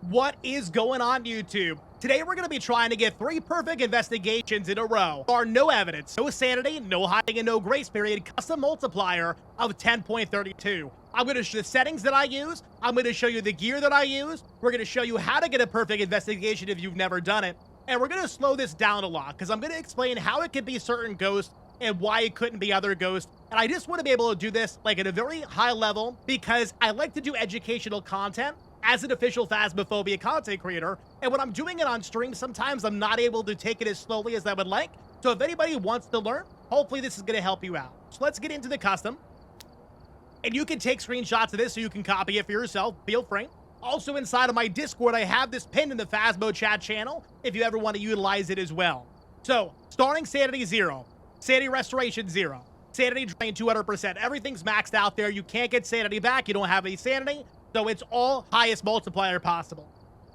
What is going on, YouTube? Today we're going to be trying to get 3 perfect investigations in a row. There are no evidence, no sanity, no hiding, and no grace period custom multiplier of 10.32. I'm going to show the settings that I use. I'm going to show you the gear that I use. We're going to show you how to get a perfect investigation if you've never done it. And we're going to slow this down a lot because I'm going to explain how it can be certain ghosts and why it couldn't be other ghosts. And I just want to be able to do this like at a very high level because I like to do educational content as an official Phasmophobia content creator, and when I'm doing it on stream, sometimes I'm not able to take it as slowly as I would like. So if anybody wants to learn, hopefully this is going to help you out. So let's get into the custom. And you can take screenshots of this so you can copy it for yourself. Feel free. Also inside of my Discord, I have this pinned in the Phasmo chat channel if you ever want to utilize it as well. So starting Sanity 0, Sanity Restoration 0, Sanity Drain 200%. Everything's maxed out there. You can't get Sanity back. You don't have any Sanity. So it's all highest multiplier possible.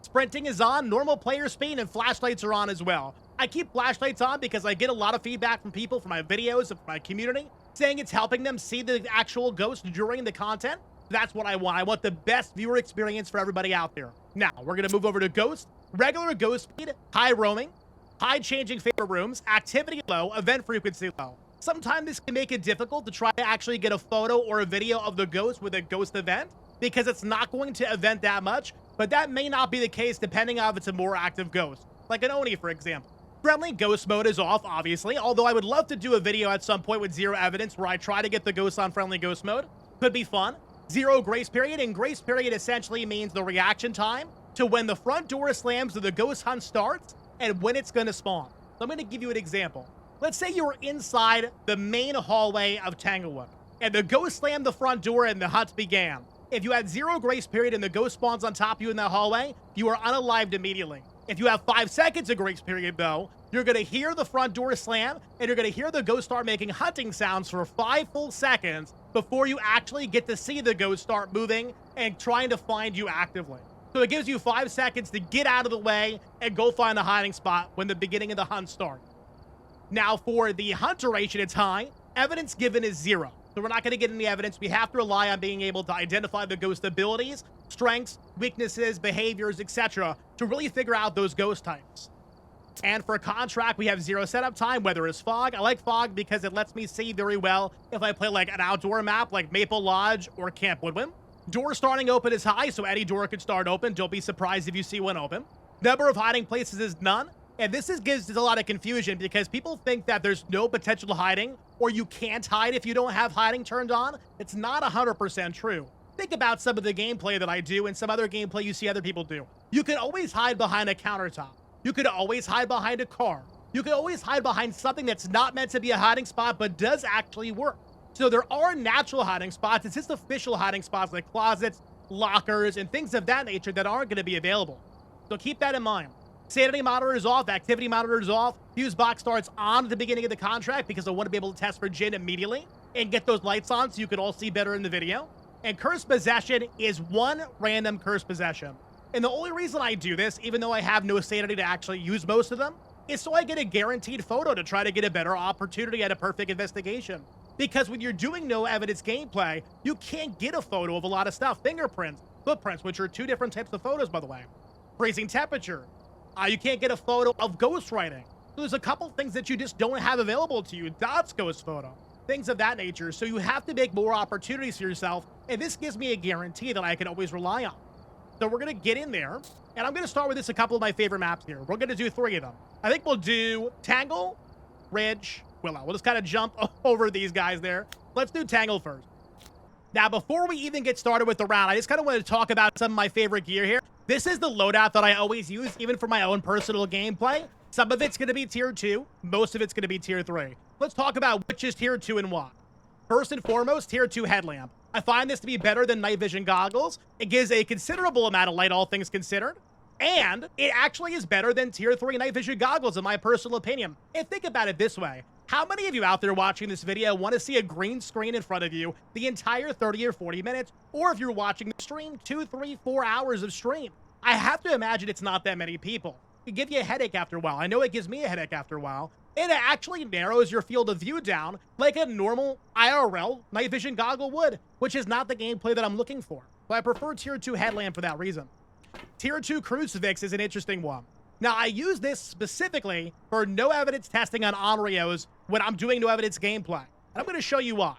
Sprinting is on, normal player speed, and flashlights are on as well. I keep flashlights on because I get a lot of feedback from people from my videos and from my community saying it's helping them see the actual ghost during the content. That's what I want. I want the best viewer experience for everybody out there. Now, we're going to move over to ghost. Regular ghost speed, high roaming, high changing favorite rooms, activity low, event frequency low. Sometimes this can make it difficult to try to actually get a photo or a video of the ghost with a ghost event, because it's not going to event that much, but that may not be the case depending on if it's a more active ghost, like an Oni, for example. Friendly ghost mode is off, obviously, although I would love to do a video at some point with 0 evidence where I try to get the ghost on friendly ghost mode. Could be fun. 0 grace period, and grace period essentially means the reaction time to when the front door slams or the ghost hunt starts and when it's going to spawn. So I'm going to give you an example. Let's say you were inside the main hallway of Tanglewood, and the ghost slammed the front door and the hunt began. If you had 0 grace period and the ghost spawns on top of you in that hallway, you are unalived immediately. If you have 5 seconds of grace period, though, you're going to hear the front door slam, and you're going to hear the ghost start making hunting sounds for 5 full seconds before you actually get to see the ghost start moving and trying to find you actively. So it gives you 5 seconds to get out of the way and go find a hiding spot when the beginning of the hunt starts. Now, for the hunt duration, it's high. Evidence given is 0. So we're not going to get any evidence. We have to rely on being able to identify the ghost abilities, strengths, weaknesses, behaviors, etc. to really figure out those ghost types. And for a contract, we have 0 setup time, whether it's fog. I like fog because it lets me see very well if I play like an outdoor map like Maple Lodge or Camp Woodwind. Door starting open is high, so any door could start open. Don't be surprised if you see one open. Number of hiding places is none. And this gives a lot of confusion because people think that there's no potential hiding or you can't hide if you don't have hiding turned on. It's not 100% true. Think about some of the gameplay that I do and some other gameplay you see other people do. You can always hide behind a countertop. You could always hide behind a car. You can always hide behind something that's not meant to be a hiding spot but does actually work. So there are natural hiding spots. It's just official hiding spots like closets, lockers, and things of that nature that aren't going to be available. So keep that in mind. Sanity monitor is off, activity monitor is off, fuse box starts on at the beginning of the contract because I want to be able to test for Jinn immediately and get those lights on so you can all see better in the video. And cursed possession is 1 random cursed possession. And the only reason I do this, even though I have no sanity to actually use most of them, is so I get a guaranteed photo to try to get a better opportunity at a perfect investigation. Because when you're doing no evidence gameplay, you can't get a photo of a lot of stuff. Fingerprints, footprints, which are 2 different types of photos, by the way. Freezing temperature. You can't get a photo of ghostwriting. So there's a couple things that you just don't have available to you. Dot's ghost photo. Things of that nature. So you have to make more opportunities for yourself. And this gives me a guarantee that I can always rely on. So we're going to get in there. And I'm going to start with a couple of my favorite maps here. We're going to do 3 of them. I think we'll do Tangle, Ridge, Willow. We'll just kind of jump over these guys there. Let's do Tangle first. Now, before we even get started with the round, I just kind of want to talk about some of my favorite gear here. This is the loadout that I always use, even for my own personal gameplay. Some of it's going to be tier 2. Most of it's going to be tier 3. Let's talk about which is tier 2 and why. First and foremost, tier 2 headlamp. I find this to be better than night vision goggles. It gives a considerable amount of light, all things considered. And it actually is better than tier 3 night vision goggles, in my personal opinion. And think about it this way. How many of you out there watching this video want to see a green screen in front of you the entire 30 or 40 minutes? Or if you're watching the stream, 2, 3, 4 hours of stream? I have to imagine it's not that many people. It gives you a headache after a while. I know it gives me a headache after a while. And it actually narrows your field of view down like a normal IRL night vision goggle would, which is not the gameplay that I'm looking for. So I prefer tier 2 headlamp for that reason. Tier 2 Crucifix is an interesting one. Now, I use this specifically for no evidence testing on Onryos when I'm doing no evidence gameplay. And I'm going to show you why.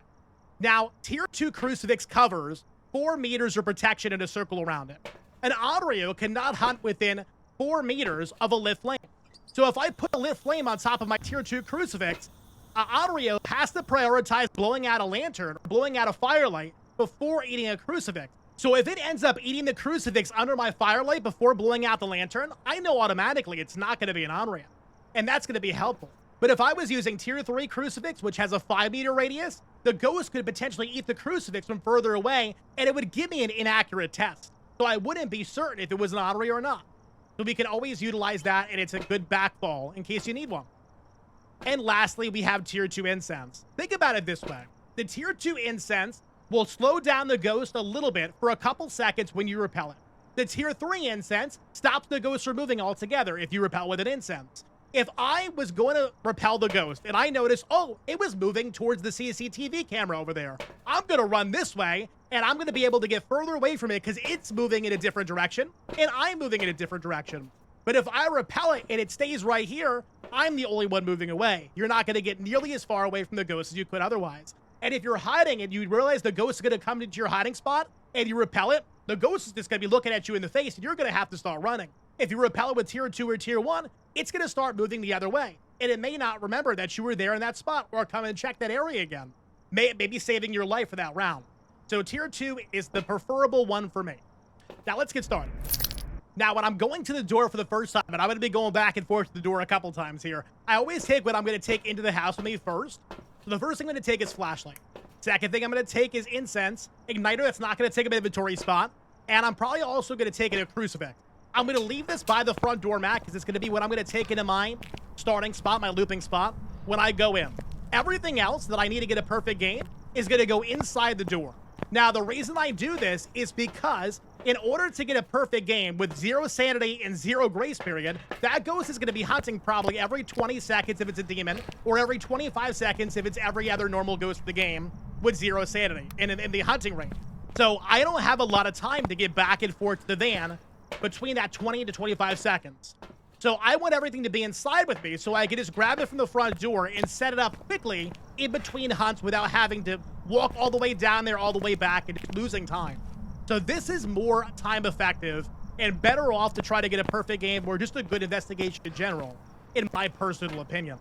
Now, Tier 2 Crucifix covers 4 meters of protection in a circle around it. An Onryo cannot hunt within 4 meters of a lit flame. So if I put a lit flame on top of my Tier 2 Crucifix, an Onryo has to prioritize blowing out a lantern or blowing out a firelight before eating a Crucifix. So if it ends up eating the Crucifix under my firelight before blowing out the lantern, I know automatically it's not going to be an Onryo. And that's going to be helpful. But if I was using Tier 3 Crucifix, which has a 5-meter radius, the ghost could potentially eat the Crucifix from further away, and it would give me an inaccurate test. So I wouldn't be certain if it was an Onryo or not. So we can always utilize that, and it's a good backfall in case you need one. And lastly, we have Tier 2 Incense. Think about it this way. The Tier 2 Incense will slow down the ghost a little bit for a couple seconds when you repel it. The Tier 3 Incense stops the ghost from moving altogether if you repel with an incense. If I was going to repel the ghost and I noticed, oh, it was moving towards the CCTV camera over there, I'm going to run this way and I'm going to be able to get further away from it because it's moving in a different direction and I'm moving in a different direction. But if I repel it and it stays right here, I'm the only one moving away. You're not going to get nearly as far away from the ghost as you could otherwise. And if you're hiding and you realize the ghost is going to come into your hiding spot and you repel it, the ghost is just going to be looking at you in the face and you're going to have to start running. If you repel it with Tier 2 or Tier 1, it's going to start moving the other way. And it may not remember that you were there in that spot or come and check that area again. Maybe saving your life for that round. So Tier 2 is the preferable one for me. Now let's get started. Now, when I'm going to the door for the first time, and I'm going to be going back and forth to the door a couple times here, I always take what I'm going to take into the house with me first. So the first thing I'm going to take is flashlight. Second thing I'm going to take is incense, igniter that's not going to take up an inventory spot, and I'm probably also going to take a crucifix. I'm going to leave this by the front door mat because it's going to be what I'm going to take into my starting spot, my looping spot, when I go in. Everything else that I need to get a perfect game is going to go inside the door. Now, the reason I do this is because in order to get a perfect game with 0 sanity and 0 grace period, that ghost is going to be hunting probably every 20 seconds if it's a demon, or every 25 seconds if it's every other normal ghost of the game with 0 sanity in the hunting range. So I don't have a lot of time to get back and forth to the van between that 20 to 25 seconds. So I want everything to be inside with me so I can just grab it from the front door and set it up quickly in between hunts without having to walk all the way down there, all the way back, and losing time. So this is more time effective and better off to try to get a perfect game or just a good investigation in general, in my personal opinion.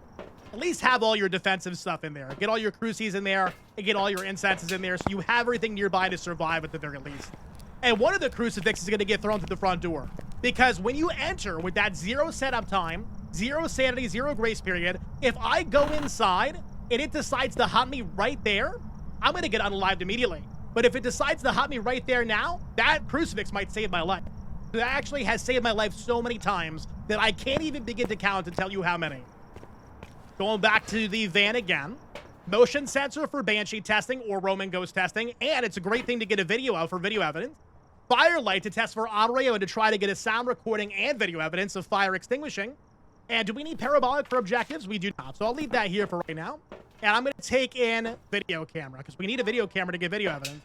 At least have all your defensive stuff in there. Get all your crucies in there and get all your incenses in there so you have everything nearby to survive at the very least. And one of the crucifixes is going to get thrown through the front door. Because when you enter with that 0 setup time, 0 sanity, 0 grace period, if I go inside and it decides to hunt me right there, I'm going to get unalived immediately. But if it decides to hunt me right there now, that crucifix might save my life. That actually has saved my life so many times that I can't even begin to count to tell you how many. Going back to the van again. Motion sensor for Banshee testing or Roman Ghost testing, and it's a great thing to get a video of for video evidence. Firelight to test for Onryo and to try to get a sound recording and video evidence of fire extinguishing. And do we need parabolic for objectives? We do not. So I'll leave that here for right now. And I'm going to take in video camera because we need a video camera to get video evidence.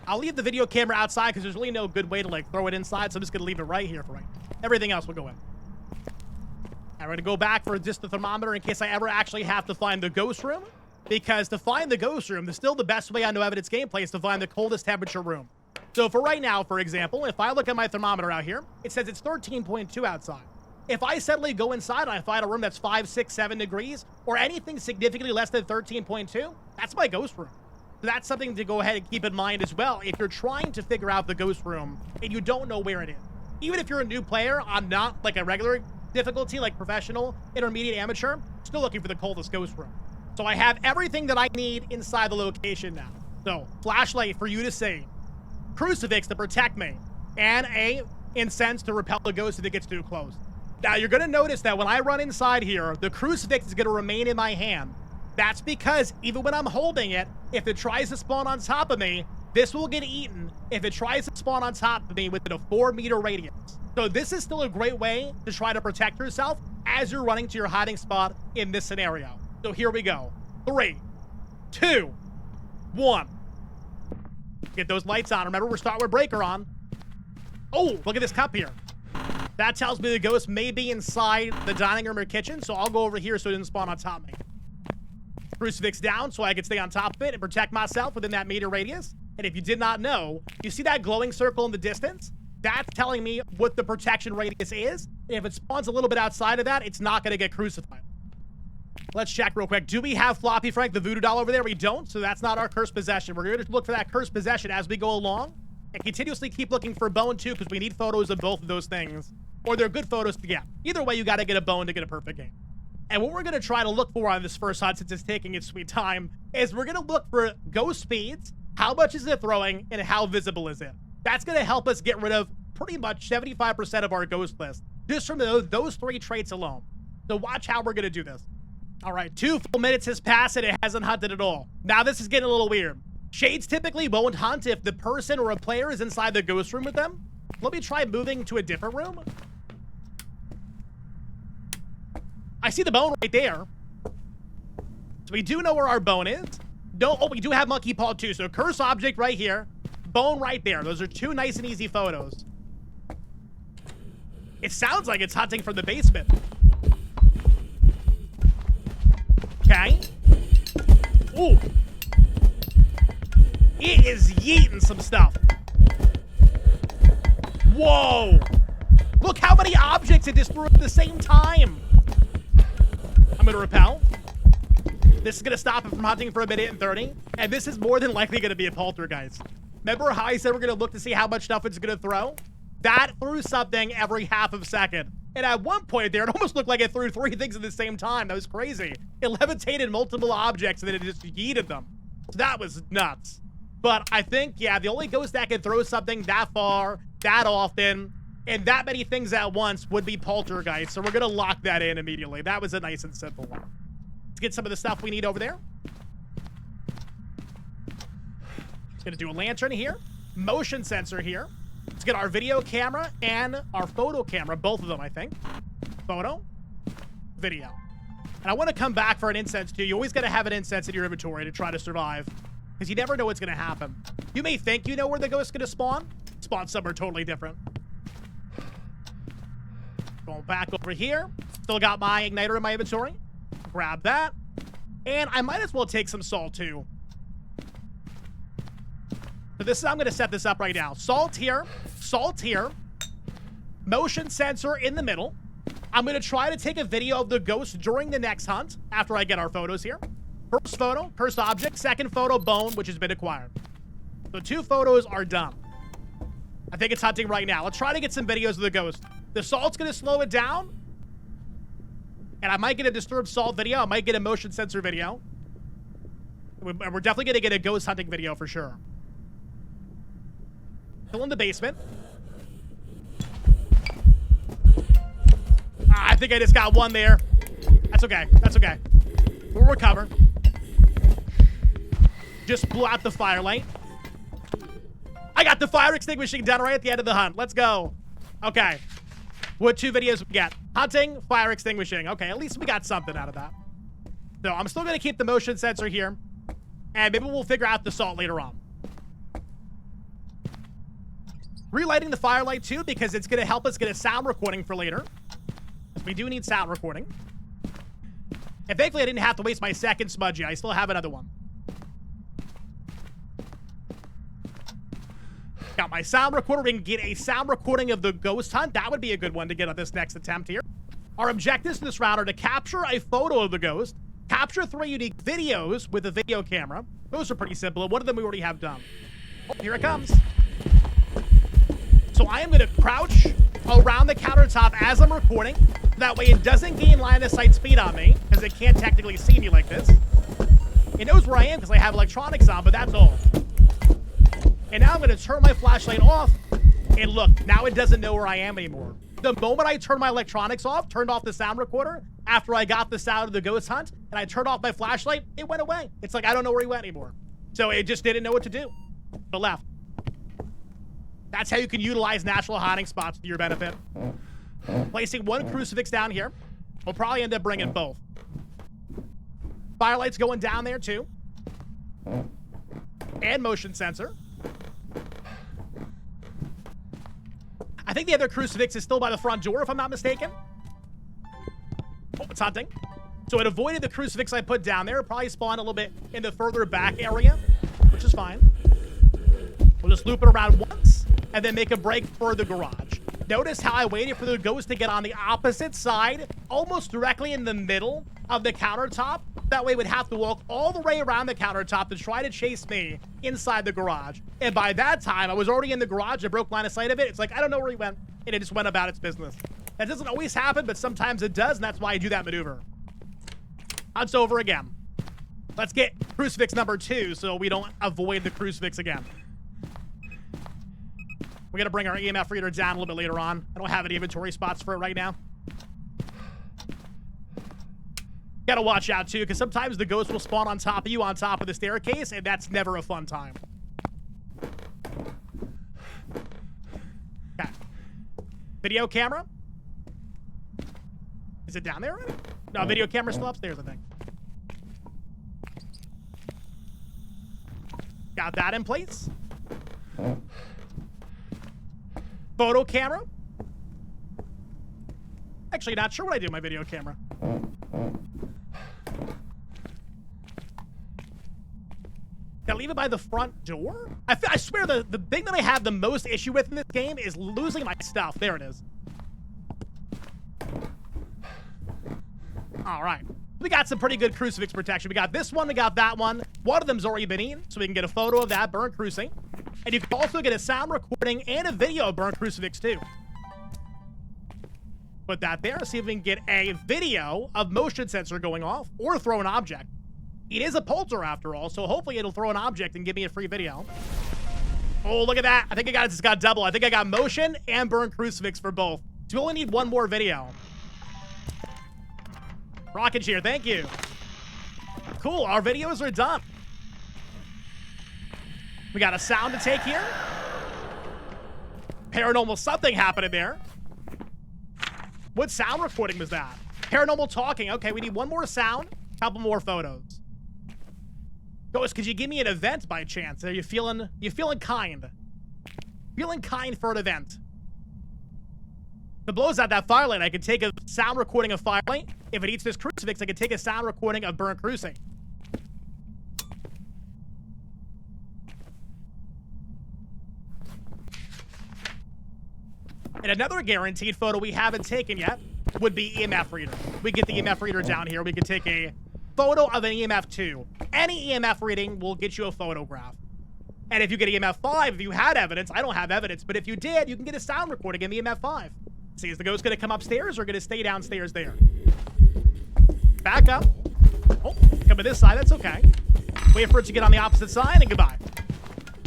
I'll leave the video camera outside because there's really no good way to like throw it inside. So I'm just going to leave it right here for right now. Everything else will go in. And we're going to go back for just the thermometer in case I ever actually have to find the ghost room. Because to find the ghost room, still the best way on no evidence gameplay is to find the coldest temperature room. So for right now, for example, if I look at my thermometer out here, it says it's 13.2 outside. If I suddenly go inside and I find a room that's 5, 6, 7 degrees, or anything significantly less than 13.2, that's my ghost room. So that's something to go ahead and keep in mind as well if you're trying to figure out the ghost room and you don't know where it is. Even if you're a new player on not like a regular difficulty, like professional, intermediate, amateur, still looking for the coldest ghost room. So I have everything that I need inside the location now. So flashlight for you to see, crucifix to protect me, and a incense to repel the ghost if it gets too close. Now you're going to notice that when I run inside here, the crucifix is going to remain in my hand. That's because even when I'm holding it, if it tries to spawn on top of me, this will get eaten if it tries to spawn on top of me within a 4-meter radius. So this is still a great way to try to protect yourself as you're running to your hiding spot in this scenario. So here we go. 3, 2, 1. Get those lights on. Remember, we're starting with breaker on. Oh, look at this cup here. That tells me the ghost may be inside the dining room or kitchen, so I'll go over here so it doesn't spawn on top of me. Crucifix down so I can stay on top of it and protect myself within that meter radius. And if you did not know, you see that glowing circle in the distance? That's telling me what the protection radius is. And if it spawns a little bit outside of that, it's not going to get crucified. Let's check real quick. Do we have Floppy Frank, the voodoo doll over there? We don't, so that's not our cursed possession. We're going to look for that cursed possession as we go along and continuously keep looking for bone too, because we need photos of both of those things, or they're good photos to get. Either way, you got to get a bone to get a perfect game. And what we're going to try to look for on this first hunt, since it's taking its sweet time, is we're going to look for ghost speeds, how much is it throwing, and how visible is it. That's going to help us get rid of pretty much 75% of our ghost list, just from those three traits alone. So watch how we're going to do this. All right, 2 full minutes has passed and it hasn't hunted at all. Now this is getting a little weird. Shades typically won't hunt if the person or a player is inside the ghost room with them. Let me try moving to a different room. I see the bone right there. So we do know where our bone is. No, oh, we do have monkey paw too. So curse object right here, bone right there. Those are 2 nice and easy photos. It sounds like it's hunting from the basement. Okay. Ooh. It is yeeting some stuff. Whoa. Look how many objects it just threw at the same time. I'm going to repel. This is going to stop it from hunting for a minute and 30. And this is more than likely going to be a poltergeist. Remember how I said we're going to look to see how much stuff it's going to throw? That threw something every half of a second. And at one point there, it almost looked like it threw 3 things at the same time. That was crazy. It levitated multiple objects and then it just yeeted them. So that was nuts. But I think, yeah, the only ghost that can throw something that far, that often, and that many things at once would be Poltergeist. So we're going to lock that in immediately. That was a nice and simple one. Let's get some of the stuff we need over there. Going to do a lantern here. Motion sensor here. Let's get our video camera and our photo camera, both of them, I think. Photo, video. And I want to come back for an incense, too. You always got to have an incense in your inventory to try to survive, because you never know what's going to happen. You may think you know where the ghost's going to spawn. Spawn somewhere totally different. Going back over here. Still got my igniter in my inventory. Grab that. And I might as well take some salt, too. So this is, I'm going to set this up right now. Salt here, motion sensor in the middle. I'm going to try to take a video of the ghost during the next hunt after I get our photos here. First photo, cursed object. Second photo, bone, which has been acquired. So 2 photos are done. I think it's hunting right now. Let's try to get some videos of the ghost. The salt's going to slow it down. And I might get a disturbed salt video. I might get a motion sensor video. And we're definitely going to get a ghost hunting video for sure. Still in the basement. I think I just got one there. That's okay. That's okay. We'll recover. Just blew out the firelight. I got the fire extinguishing done right at the end of the hunt. Let's go. Okay. What 2 videos we get? Hunting, fire extinguishing. Okay, at least we got something out of that. So I'm still going to keep the motion sensor here. And maybe we'll figure out the salt later on. Relighting the firelight too, because it's going to help us get a sound recording for later. We do need sound recording. And thankfully I didn't have to waste my second smudgy. I still have another one. Got my sound recorder. We can get a sound recording of the ghost hunt. That would be a good one to get on this next attempt here. Our objectives in this round are to capture a photo of the ghost, capture 3 unique videos with a video camera. Those are pretty simple. One of them we already have done. Oh, here it comes. So I am going to crouch around the countertop as I'm recording. That way it doesn't gain line of sight speed on me, because it can't technically see me like this. It knows where I am because I have electronics on, but that's all. And now I'm going to turn my flashlight off. And look, now it doesn't know where I am anymore. The moment I turned my electronics off, turned off the sound recorder, after I got the sound of the ghost hunt, and I turned off my flashlight, it went away. It's like I don't know where he went anymore. So it just didn't know what to do. But left. That's how you can utilize natural hiding spots to your benefit. Placing 1 crucifix down here. We'll probably end up bringing both. Firelight's going down there too. And motion sensor. I think the other crucifix is still by the front door, if I'm not mistaken. Oh, it's hunting. So it avoided the crucifix I put down there. It probably spawned a little bit in the further back area, which is fine. We'll just loop it around once and then make a break for the garage. Notice how I waited for the ghost to get on the opposite side, almost directly in the middle of the countertop. That way we'd have to walk all the way around the countertop to try to chase me inside the garage. And by that time, I was already in the garage. I broke line of sight of it. It's like, I don't know where he went. And it just went about its business. That doesn't always happen, but sometimes it does, and that's why I do that maneuver. Hunt's over again. Let's get crucifix number 2 so we don't avoid the crucifix again. We're going to bring our EMF reader down a little bit later on. I don't have any inventory spots for it right now. Got to watch out, too, because sometimes the ghost will spawn on top of you, on top of the staircase, and that's never a fun time. Okay. Video camera. Is it down there already? No, video camera's still upstairs, I think. Got that in place. Photo camera. Actually, not sure what I do with my video camera. Can I leave it by the front door? I swear the thing that I have the most issue with in this game is losing my stuff. There it is. All right. We got some pretty good crucifix protection. We got this one, we got that one. One of them's already been eaten, so we can get a photo of that burnt crucifix. And you can also get a sound recording and a video of burnt crucifix too. Put that there, see if we can get a video of motion sensor going off or throw an object. It is a polter after all, so hopefully it'll throw an object and give me a free video. Oh, look at that. I think I just got double. I think I got motion and burnt crucifix for both. So we only need one more video. Rocket cheer, thank you. Cool, our videos are done. We got a sound to take here. Paranormal something happening there. What sound recording was that? Paranormal talking. Okay, we need one more sound, couple more photos. Ghost, could you give me an event by chance? Are you feeling kind? Feeling kind for an event. If it blows out that firelight, I could take a sound recording of firelight. If it eats this crucifix, I could take a sound recording of burnt crucifix. And another guaranteed photo we haven't taken yet would be EMF reader. We get the EMF reader down here. We could take a photo of an EMF 2. Any EMF reading will get you a photograph. And if you get EMF 5, if you had evidence, I don't have evidence, but if you did, you can get a sound recording in the EMF 5. See, is the ghost going to come upstairs or going to stay downstairs there? Back up. Oh, coming this side, that's okay. Wait for it to get on the opposite side and goodbye.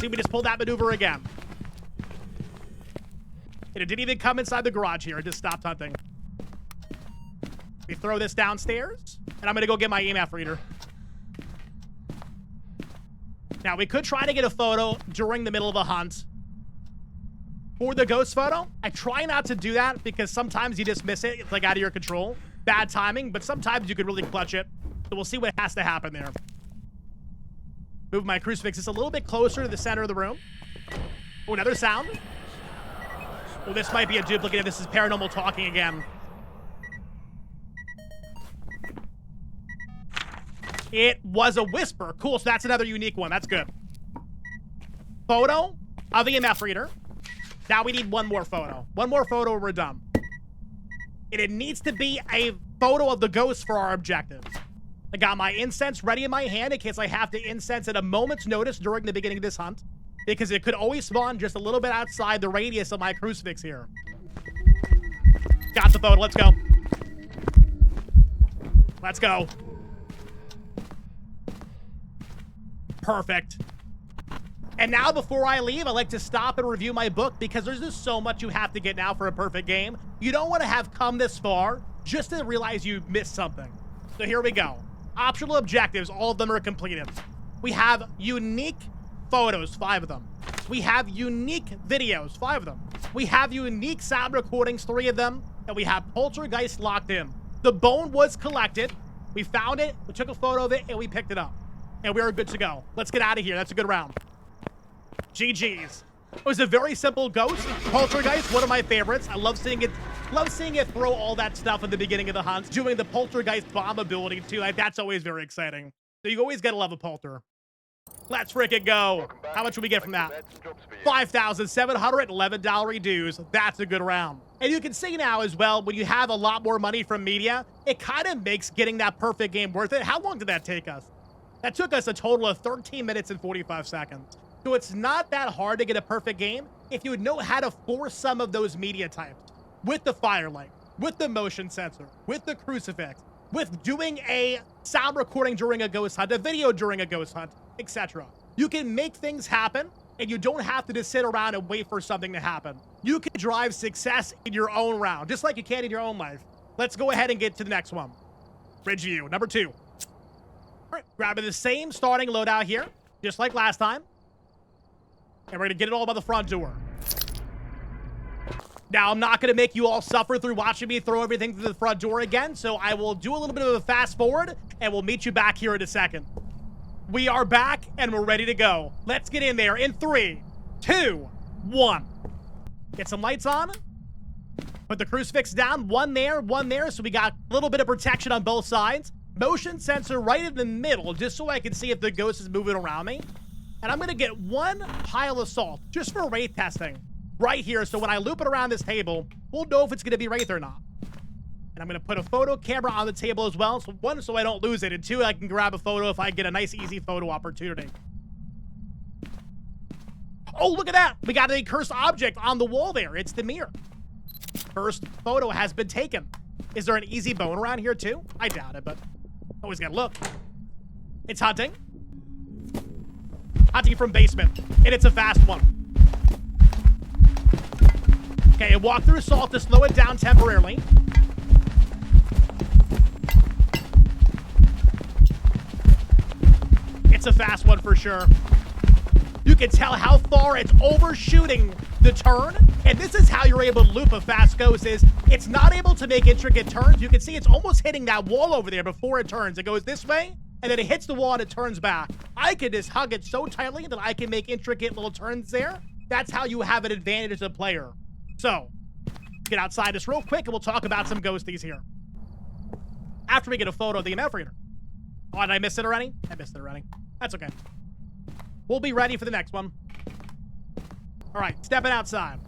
See, we just pulled that maneuver again. And it didn't even come inside the garage here. It just stopped hunting. We throw this downstairs, and I'm going to go get my EMF reader. Now, we could try to get a photo during the middle of a hunt. For the ghost photo, I try not to do that because sometimes you just miss it. It's like out of your control. Bad timing, but sometimes you could really clutch it. So we'll see what has to happen there. Move my crucifix just a little bit closer to the center of the room. Oh, another sound. Well, this might be a duplicate. This is paranormal talking again. It was a whisper. Cool, so that's another unique one. That's good. Photo of the EMF reader. Now we need one more photo. One more photo, we're done. And it needs to be a photo of the ghost for our objective. I got my incense ready in my hand in case I have to incense at a moment's notice during the beginning of this hunt. Because it could always spawn just a little bit outside the radius of my crucifix here. Got the photo, let's go. Let's go. Perfect. And now before I leave, I like to stop and review my book because there's just so much you have to get now for a perfect game. You don't want to have come this far just to realize you missed something. So here we go. Optional objectives, all of them are completed. We have unique photos, 5 of them. We have unique videos, 5 of them. We have unique sound recordings, 3 of them. And we have Poltergeist locked in. The bone was collected. We found it, we took a photo of it, and we picked it up. And we are good to go. Let's get out of here. That's a good round. GG's. It was a very simple ghost. Poltergeist, one of my favorites. I love seeing it. Love seeing it throw all that stuff at the beginning of the hunt. Doing the Poltergeist bomb ability too. Like, that's always very exciting. So you always gotta love a Polter. Let's freaking go. How much will we get from that? $5,711 dues. That's a good round. And you can see now as well, when you have a lot more money from media, it kind of makes getting that perfect game worth it. How long did that take us? That took us a total of 13 minutes and 45 seconds. So it's not that hard to get a perfect game if you know how to force some of those media types. With the firelight, with the motion sensor, with the crucifix, with doing a sound recording during a ghost hunt, a video during a ghost hunt, etc. You can make things happen, and you don't have to just sit around and wait for something to happen. You can drive success in your own round, just like you can in your own life. Let's go ahead and get to the next one. Ridgeview, number 2. All right, grabbing the same starting loadout here, just like last time. And we're gonna get it all by the front door. Now, I'm not going to make you all suffer through watching me throw everything through the front door again, so I will do a little bit of a fast forward, and we'll meet you back here in a second. We are back, and we're ready to go. Let's get in there in 3, 2, 1. Get some lights on. Put the crucifix down. One there, so we got a little bit of protection on both sides. Motion sensor right in the middle, just so I can see if the ghost is moving around me. And I'm going to get one pile of salt, just for wraith testing. Right here, so when I loop it around this table, we'll know if it's going to be wraith or not. And I'm going to put a photo camera on the table as well. So 1, so I don't lose it. And 2, I can grab a photo if I get a nice, easy photo opportunity. Oh, look at that. We got a cursed object on the wall there. It's the mirror. First photo has been taken. Is there an easy bone around here too? I doubt it, but always got to look. It's hunting. Hunting from basement. And it's a fast one. Okay, walk through salt to slow it down temporarily. It's a fast one for sure. You can tell how far it's overshooting the turn, and this is how you're able to loop a fast ghost. Is it's not able to make intricate turns. You can see it's almost hitting that wall over there before it turns. It goes this way, and then it hits the wall and it turns back. I can just hug it so tightly that I can make intricate little turns there. That's how you have an advantage as a player. So, let's get outside this real quick and we'll talk about some ghosties here. After we get a photo of the EMF reader. Oh, did I miss it already? I missed it already. That's okay. We'll be ready for the next one. All right, stepping outside.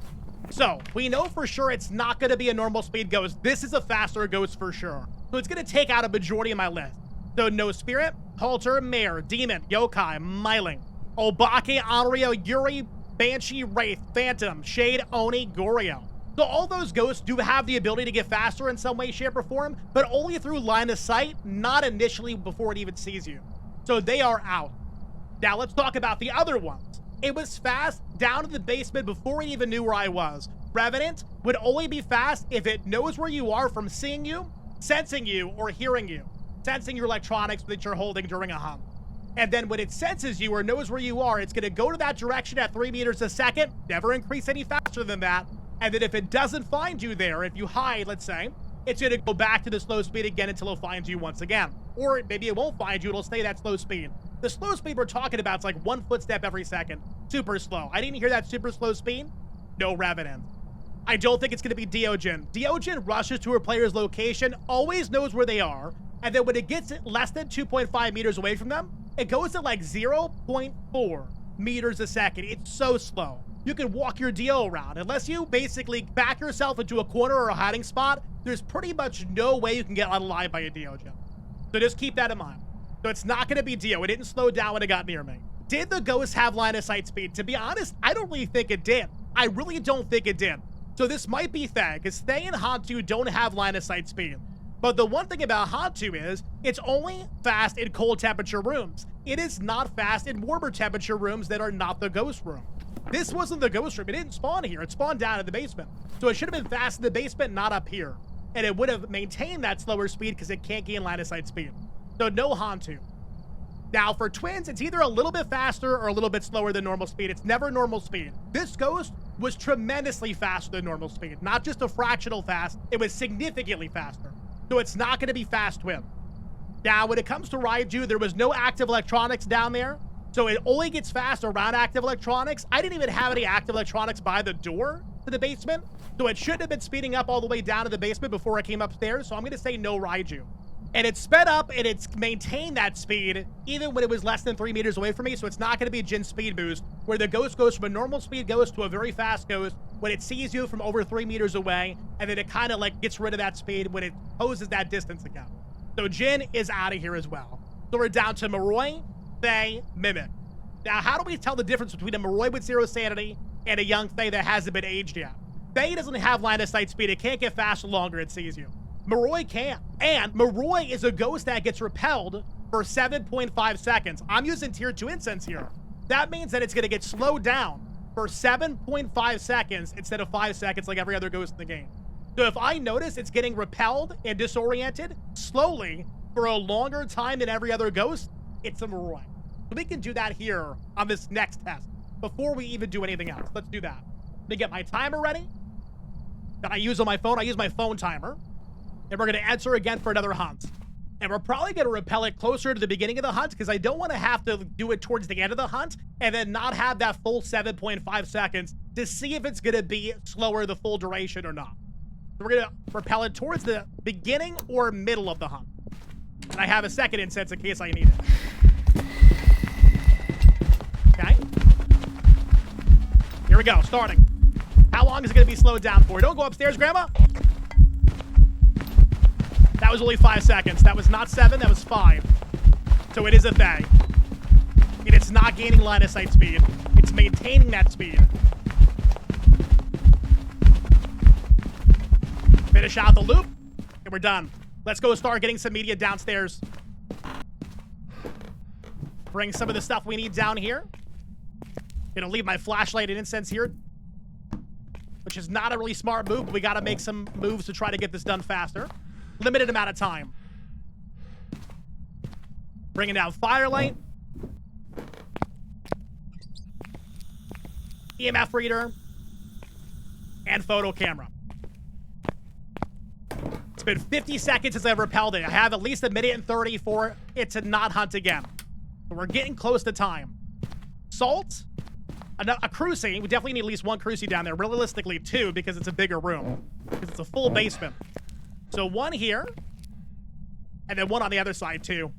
So, we know for sure it's not going to be a normal speed ghost. This is a faster ghost for sure. So, it's going to take out a majority of my list. So, no spirit, Polter, Mare, Demon, Yokai, Myling, Obake, Onryo, Yuri, Banshee, Wraith, Phantom, Shade, Oni, Goryo. So all those ghosts do have the ability to get faster in some way, shape, or form, but only through line of sight, not initially before it even sees you. So they are out. Now let's talk about the other ones. It was fast down to the basement before it even knew where I was. Revenant would only be fast if it knows where you are from seeing you, sensing you, or hearing you. Sensing your electronics that you're holding during a hunt. And then when it senses you or knows where you are, it's going to go to that direction at 3 meters a second, never increase any faster than that. And then if it doesn't find you there, if you hide, let's say, it's going to go back to the slow speed again until it finds you once again. Or maybe it won't find you, it'll stay that slow speed. The slow speed we're talking about is like 1 footstep every second. Super slow. I didn't hear that super slow speed. No Revenant. I don't think it's going to be Diogen. Diogen rushes to her player's location, always knows where they are, and then when it gets less than 2.5 meters away from them, it goes at like 0.4 meters a second. It's so slow. You can walk your Dio around. Unless you basically back yourself into a corner or a hiding spot, there's pretty much no way you can get unalive by a Diogen. So just keep that in mind. So it's not going to be Dio. It didn't slow down when it got near me. Did the ghost have line of sight speed? To be honest, I don't really think it did. I really don't think it did. So this might be Thaye, because Thaye and Hantu don't have line of sight speed. But the one thing about Hantu is, it's only fast in cold temperature rooms. It is not fast in warmer temperature rooms that are not the ghost room. This wasn't the ghost room. It didn't spawn here. It spawned down in the basement. So it should have been fast in the basement, not up here. And it would have maintained that slower speed because it can't gain line of sight speed. So no Hantu. Now for twins, it's either a little bit faster or a little bit slower than normal speed. It's never normal speed. This ghost was tremendously faster than normal speed. Not just a fractional fast, it was significantly faster. So it's not going to be fast twin. Now, when it comes to Ridgeview, there was no active electronics down there. So it only gets fast around active electronics. I didn't even have any active electronics by the door to the basement, so it shouldn't have been speeding up all the way down to the basement before I came upstairs, so I'm gonna say no Raiju. And it's sped up and it's maintained that speed even when it was less than 3 meters away from me, so it's not gonna be a Jin speed boost where the ghost goes from a normal speed ghost to a very fast ghost when it sees you from over 3 meters away, and then it kind of like gets rid of that speed when it poses that distance again. So Jin is out of here as well. So we're down to Moroi, Thaye, Mimic. Now, how do we tell the difference between a Moroi with 0 sanity and a young Thaye that hasn't been aged yet? Thaye doesn't have line of sight speed. It can't get faster the longer it sees you. Moroi can. And Moroi is a ghost that gets repelled for 7.5 seconds. I'm using tier 2 incense here. That means that it's going to get slowed down for 7.5 seconds instead of 5 seconds like every other ghost in the game. So if I notice it's getting repelled and disoriented slowly for a longer time than every other ghost, it's a Moroi. So we can do that here on this next test before we even do anything else. Let's do that. Let me get my timer ready that I use on my phone. I use my phone timer. And we're going to enter again for another hunt. And we're probably going to repel it closer to the beginning of the hunt because I don't want to have to do it towards the end of the hunt and then not have that full 7.5 seconds to see if it's going to be slower the full duration or not. So we're going to repel it towards the beginning or middle of the hunt. And I have a second incense in case I need it. Okay. Here we go, starting. How long is it going to be slowed down for? Don't go upstairs, Grandma. That was only 5 seconds. That was not 7, that was 5. So it is a Thaye. And it's not gaining line of sight speed. It's maintaining that speed. Finish out the loop, and we're done. Let's go start getting some media downstairs. Bring some of the stuff we need down here. Gonna leave my flashlight and incense here, which is not a really smart move, but we gotta make some moves to try to get this done faster. Limited amount of time. Bringing down firelight. EMF reader. And photo camera. It's been 50 seconds since I've repelled it. I have at least a minute and 30 for it to not hunt again. So we're getting close to time. Salt. A crucie. We definitely need at least 1 crucie down there. Realistically, 2 because it's a bigger room. Because it's a full basement. So 1 here. And then 1 on the other side, too.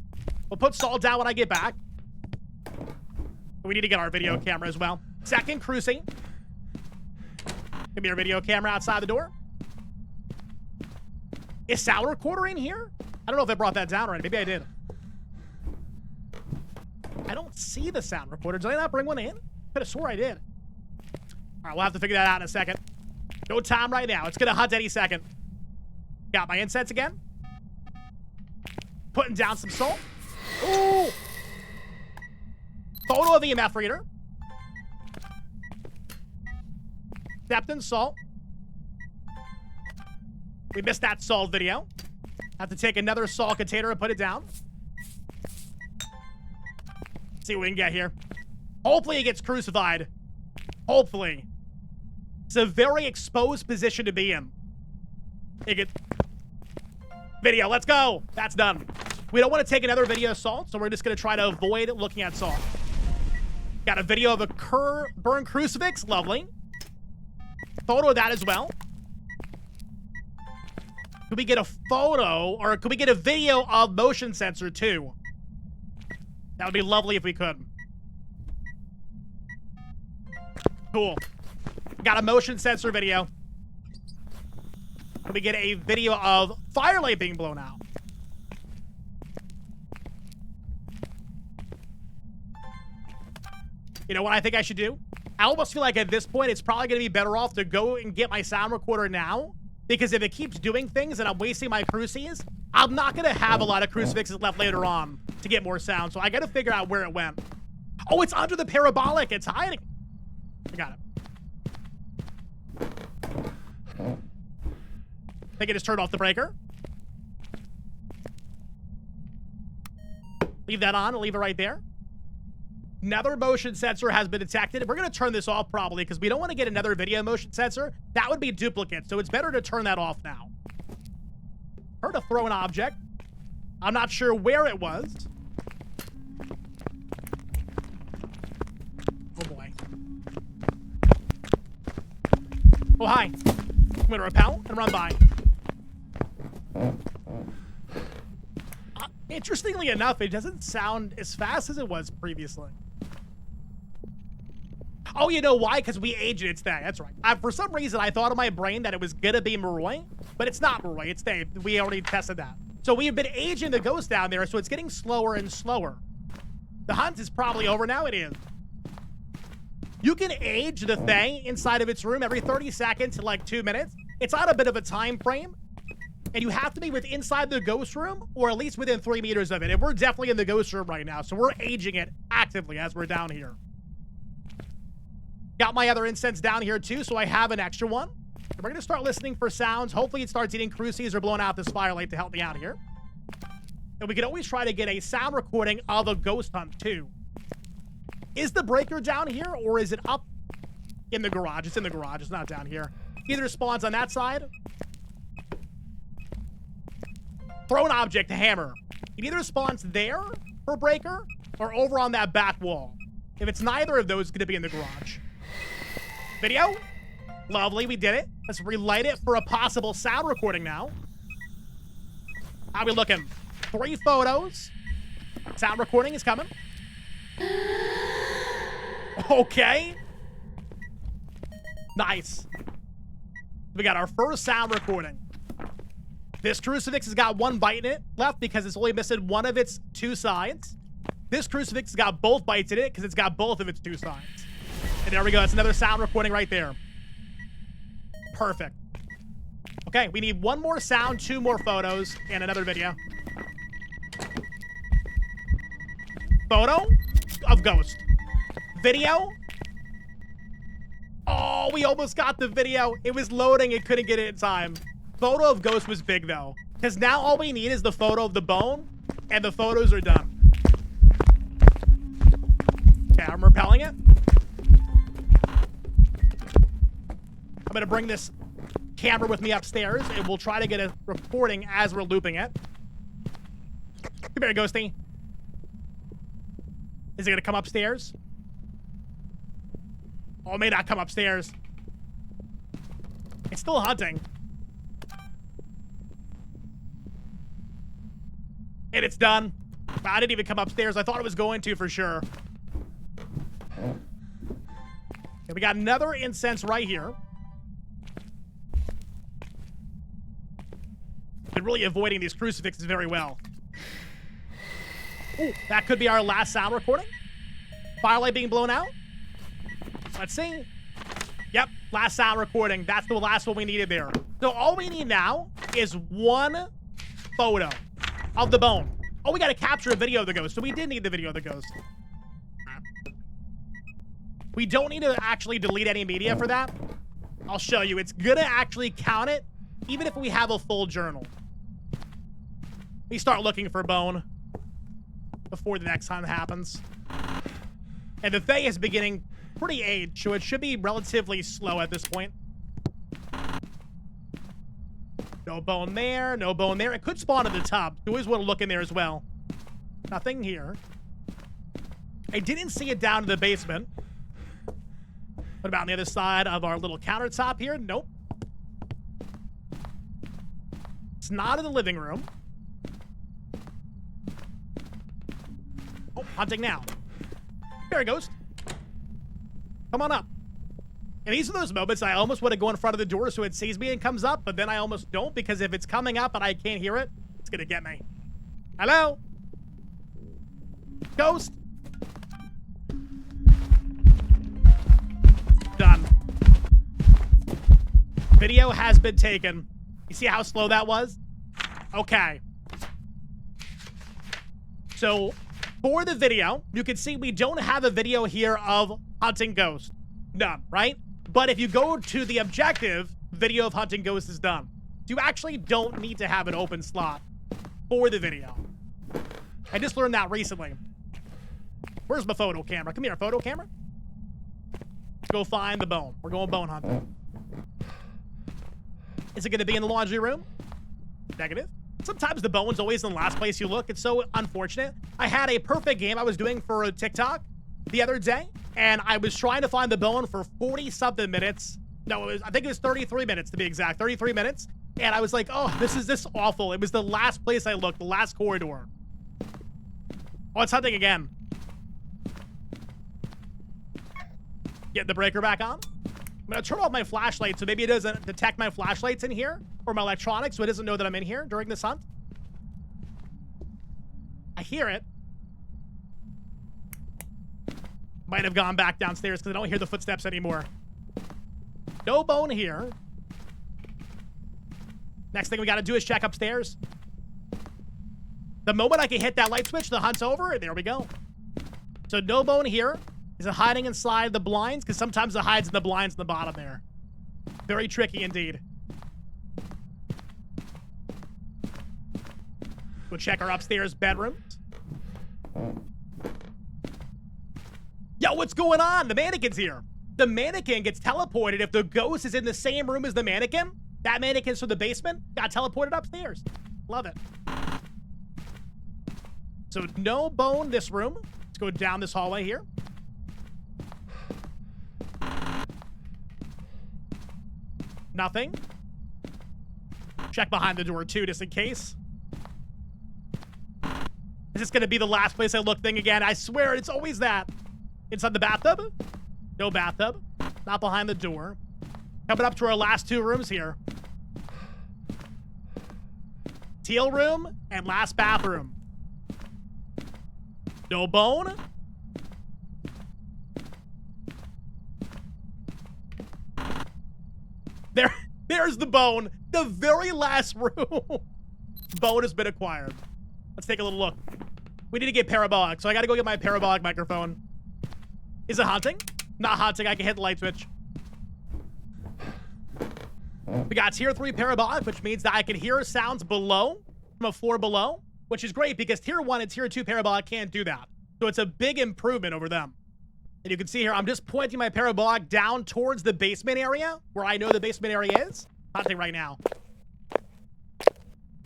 We'll put salt down when I get back. We need to get our video camera as well. Second crucie. Give me our video camera outside the door. Is sound recorder in here? I don't know if I brought that down already. Maybe I did. I don't see the sound recorder. Did I not bring one in? Could have swore I did. All right, we'll have to figure that out in a second. No time right now. It's going to hunt any second. Got my incense again. Putting down some salt. Ooh! Photo of the EMF reader. Stepped in salt. We missed that salt video. Have to take another salt container and put it down. See what we can get here. Hopefully he gets crucified. Hopefully. It's a very exposed position to be in. It gets... Video, let's go. That's done. We don't want to take another video of salt, so we're just going to try to avoid looking at salt. Got a video of a burned crucifix. Lovely. Photo of that as well. Could we get a photo, or could we get a video of motion sensor too? That would be lovely if we could. Cool. Got a motion sensor video. Could we get a video of firelight being blown out? You know what I think I should do? I almost feel like at this point, it's probably going to be better off to go and get my sound recorder now. Because if it keeps doing things and I'm wasting my crucies, I'm not going to have a lot of crucifixes left later on to get more sound. So I got to figure out where it went. Oh, it's under the parabolic. It's hiding. I got it. I think I just turned off the breaker. Leave that on. I'll leave it right there. Another motion sensor has been detected. We're going to turn this off probably because we don't want to get another video motion sensor. That would be duplicate, so it's better to turn that off now. Heard a throw an object. I'm not sure where it was. Oh, hi. I'm gonna repel and run by. Interestingly enough, it doesn't sound as fast as it was previously. Oh, you know why? Because we aged it. It's Thaye. That's right. For some reason, I thought in my brain that it was gonna be Maroy, but it's not Maroy. It's Thaye. We already tested that. So we've been aging the ghost down there, so it's getting slower and slower. The hunt is probably over now. It is. You can age the Thaye inside of its room every 30 seconds to like 2 minutes. It's on a bit of a time frame. And you have to be inside the ghost room, or at least within 3 meters of it. And we're definitely in the ghost room right now, so we're aging it actively as we're down here. Got my other incense down here too, so I have an extra one. And we're gonna start listening for sounds. Hopefully it starts eating cruces or blowing out this firelight to help me out here. And we can always try to get a sound recording of a ghost hunt too. Is the breaker down here, or is it up in the garage? It's in the garage, it's not down here. Either spawns on that side. Throw an object to hammer. It either spawns there for breaker or over on that back wall. If it's neither of those, it's gonna be in the garage. Video. Lovely, we did it. Let's relight it for a possible sound recording now. How we looking? 3 photos. Sound recording is coming. Okay. Nice. We got our first sound recording. This crucifix has got 1 bite in it left because it's only missing 1 of its 2 sides. This crucifix has got both bites in it because it's got both of its 2 sides. And there we go. That's another sound recording right there. Perfect. Okay, we need 1 more sound, 2 more photos, and another video. Photo of ghost. Video. Oh, we almost got the video. It was loading. It couldn't get it in time. Photo of ghost was big though, because now all we need is the photo of the bone, and the photos are done. Okay, I'm repelling it. I'm gonna bring this camera with me upstairs, and we'll try to get a recording as we're looping it. Come here, ghosty. Is it gonna come upstairs? Oh, it may not come upstairs. It's still hunting. And it's done. I didn't even come upstairs. I thought it was going to for sure. Okay, we got another incense right here. Been really avoiding these crucifixes very well. Ooh, that could be our last sound recording. Firelight being blown out. Let's see. Yep, last sound recording. That's the last one we needed there. So all we need now is 1 photo of the bone. Oh, we got to capture a video of the ghost. So we did need the video of the ghost. We don't need to actually delete any media for that. I'll show you. It's gonna actually count it, even if we have a full journal. We start looking for bone before the next time happens. And the Thaye is beginning pretty aged, so it should be relatively slow at this point. No bone there, no bone there. It could spawn at the top. You always want to look in there as well. Nothing here. I didn't see it down in the basement. What about on the other side of our little countertop here? Nope. It's not in the living room. Oh, hunting now. There it goes. Come on up. And these are those moments I almost want to go in front of the door so it sees me and comes up, but then I almost don't, because if it's coming up and I can't hear it, it's gonna get me. Hello? Ghost? Done. Video has been taken. You see how slow that was? Okay. So, for the video, you can see we don't have a video here of hunting ghost. None, right? But if you go to the objective, video of hunting ghost is done. You actually don't need to have an open slot for the video. I just learned that recently. Where's my photo camera? Come here, photo camera. Let's go find the bone. We're going bone hunting. Is it going to be in the laundry room? Negative. Sometimes the bone's always in the last place you look. It's so unfortunate. I had a perfect game I was doing for a TikTok the other day, and I was trying to find the bone for 40-something minutes, No, I think it was 33 minutes to be exact. 33 minutes. And I was like, oh, this is awful. It was the last place I looked, the last corridor. Oh, it's hunting again. Get the breaker back on. I'm gonna turn off my flashlight so maybe it doesn't detect my flashlights in here or my electronics, so it doesn't know that I'm in here during this hunt. I hear it. Might have gone back downstairs because I don't hear the footsteps anymore. No bone here. Next thing we gotta do is check upstairs. The moment I can hit that light switch, the hunt's over, and there we go. So no bone here. Is it hiding inside the blinds? Because sometimes it hides in the blinds in the bottom there. Very tricky indeed. We'll check our upstairs bedrooms. Yo, what's going on? The mannequin's here. The mannequin gets teleported if the ghost is in the same room as the mannequin. That mannequin's from the basement. Got teleported upstairs. Love it. So no bone this room. Let's go down this hallway here. Nothing. Check behind the door too, just in case. Is this gonna be the last place I look thing again? I swear it's always that. Inside the bathtub? No bathtub. Not behind the door. Coming up to our last two rooms here. Teal room and last bathroom. No bone. There's the bone. The very last room. Bone has been acquired. Let's take a little look. We need to get parabolic, so I gotta go get my parabolic microphone. Is it haunting? Not haunting. I can hit the light switch. We got tier 3 parabolic, which means that I can hear sounds below, from a floor below, which is great because tier 1 and tier 2 parabolic can't do that. So it's a big improvement over them. And you can see here, I'm just pointing my parabolic down towards the basement area, where I know the basement area is. Hunting right now.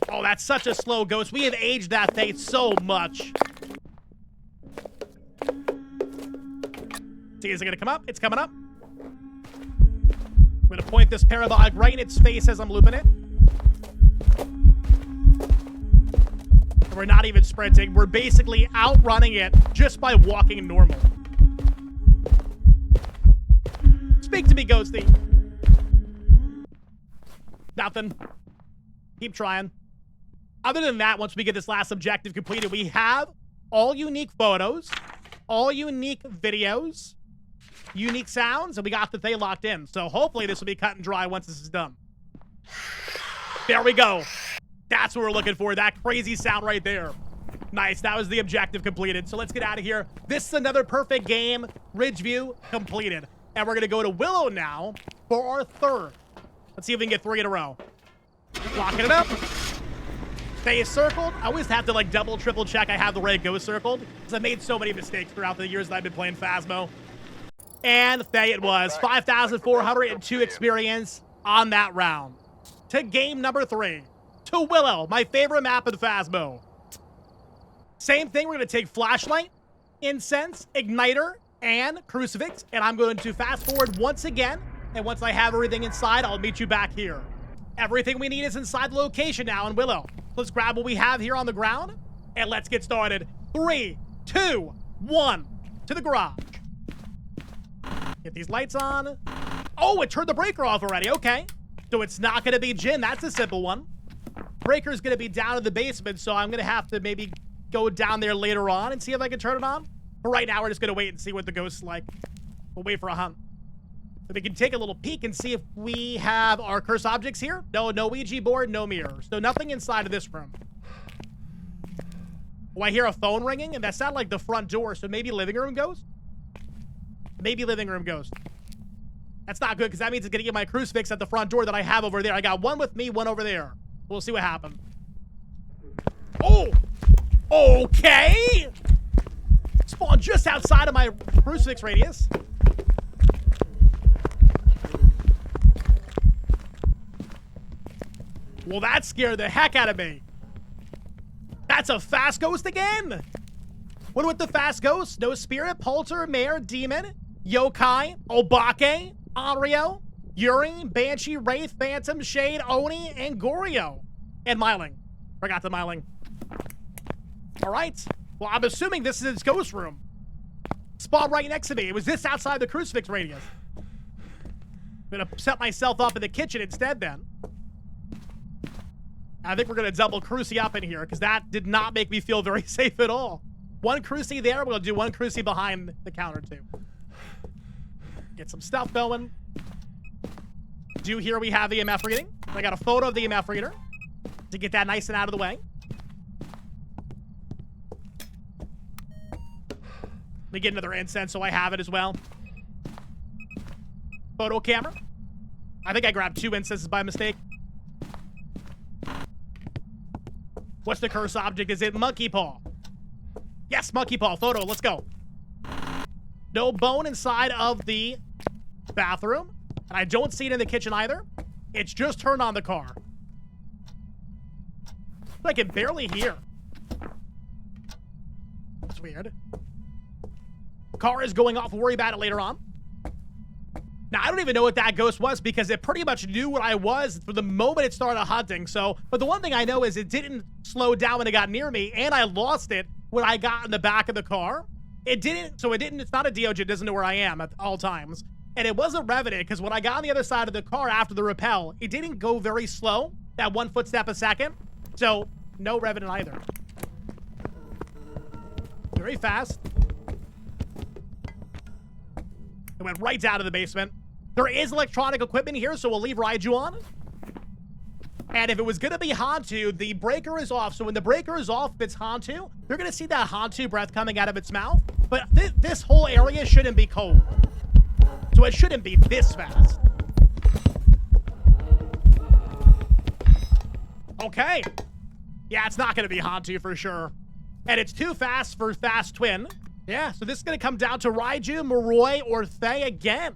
Oh, that's such a slow ghost. We have aged that Thaye so much. See, is it gonna come up? It's coming up. I'm gonna point this parabolic right in its face as I'm looping it. And we're not even sprinting. We're basically outrunning it just by walking normal. Speak to me, Ghosty. Nothing. Keep trying. Other than that, once we get this last objective completed, we have all unique photos, all unique videos, unique sounds, and we got the Thaye locked in. So hopefully this will be cut and dry once this is done. There we go. That's what we're looking for. That crazy sound right there. Nice. That was the objective completed. So let's get out of here. This is another perfect game. Ridgeview completed. And we're going to go to Willow now for our third. Let's see if we can get 3 in a row. Locking it up. Thaye is circled. I always have to like double, triple check I have the right ghost circled because I made so many mistakes throughout the years that I've been playing Phasmo. And Thaye it was. 5,402 experience on that round. To game number 3. To Willow, my favorite map of the Phasmo. Same thing. We're going to take flashlight, incense, igniter, and crucifix, and I'm going to fast forward once again, and once I have everything inside, I'll meet you back here. Everything we need is inside the location now in Willow. Let's grab what we have here on the ground, and let's get started. 3, 2, 1, to the garage. Get these lights on. Oh, it turned the breaker off already, okay. So it's not gonna be Jin, that's a simple one. Breaker's gonna be down in the basement, so I'm gonna have to maybe go down there later on and see if I can turn it on. But right now, we're just going to wait and see what the ghost's like. We'll wait for a hunt. But we can take a little peek and see if we have our cursed objects here. No Ouija board, no mirror. So nothing inside of this room. Oh, I hear a phone ringing, and that sounded like the front door. So maybe living room ghost? Maybe living room ghost. That's not good, because that means it's going to get my crucifix at the front door that I have over there. I got one with me, one over there. We'll see what happens. Oh! Okay! Spawn just outside of my crucifix radius. Well, that scared the heck out of me. That's a fast ghost again. What with the fast ghost? No spirit, polter, mare, demon, yokai, obake, Ario. Yuri, Banshee, Wraith, Phantom, Shade, Oni, and Goryo. And Myling. Forgot the Myling. All right. Well, I'm assuming this is his ghost room. Spawned right next to me. It was this outside the crucifix radius. I'm gonna set myself up in the kitchen instead then. I think we're gonna double cruci up in here because that did not make me feel very safe at all. One cruci there, we're gonna do one cruci behind the counter too. Get some stuff going. Do here we have the EMF reading. I got a photo of the EMF reader to get that nice and out of the way. Let me get another incense so I have it as well. Photo camera. I think I grabbed 2 incenses by mistake. What's the curse object? Is it monkey paw? Yes, monkey paw. Photo. Let's go. No bone inside of the bathroom. And I don't see it in the kitchen either. It's just turned on the car. I can barely hear. That's weird. Car is going off. We'll worry about it later on. Now, I don't even know what that ghost was because it pretty much knew what I was from the moment it started hunting. So, but the one thing I know is it didn't slow down when it got near me, and I lost it when I got in the back of the car. It didn't, so it didn't, it's not a DOJ, it doesn't know where I am at all times. And it wasn't revenant because when I got on the other side of the car after the rappel, it didn't go very slow, that 1 footstep a second. So, no revenant either. Very fast. It went right down to the basement. There is electronic equipment here, so we'll leave Raiju on. And if it was gonna be Hantu, the breaker is off. So when the breaker is off, if it's Hantu, you're gonna see that Hantu breath coming out of its mouth. But this whole area shouldn't be cold. So it shouldn't be this fast. Okay. Yeah, it's not gonna be Hantu for sure. And it's too fast for Fast Twin. Yeah, so this is gonna come down to Raiju, Moroi, or Thaye again.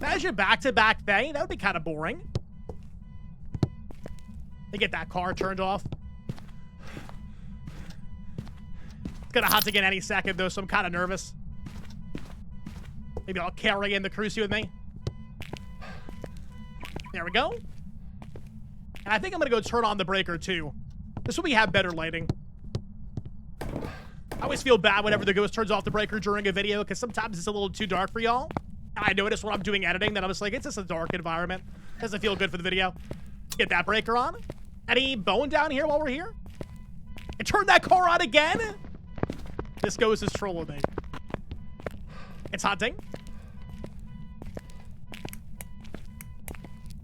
Imagine back-to-back Thaye. That would be kind of boring. They get that car turned off. It's gonna hunt again any second, though, so I'm kind of nervous. Maybe I'll carry in the cruci with me. There we go. And I think I'm gonna go turn on the breaker, too. This way we have better lighting. I always feel bad whenever the ghost turns off the breaker during a video, because sometimes it's a little too dark for y'all. I notice when I'm doing editing that I'm just like, it's just a dark environment. Doesn't feel good for the video. Get that breaker on. Any bone down here while we're here? And turn that car on again? This ghost is trolling me. It's hunting.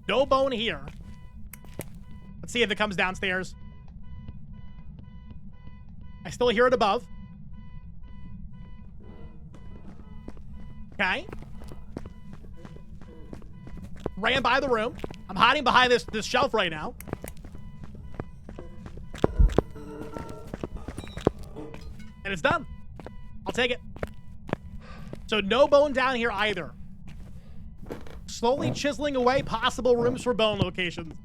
No bone here. Let's see if it comes downstairs. I still hear it above. Okay. Ran by the room. I'm hiding behind this shelf right now. And it's done. I'll take it. So no bone down here either. Slowly chiseling away possible rooms for bone locations.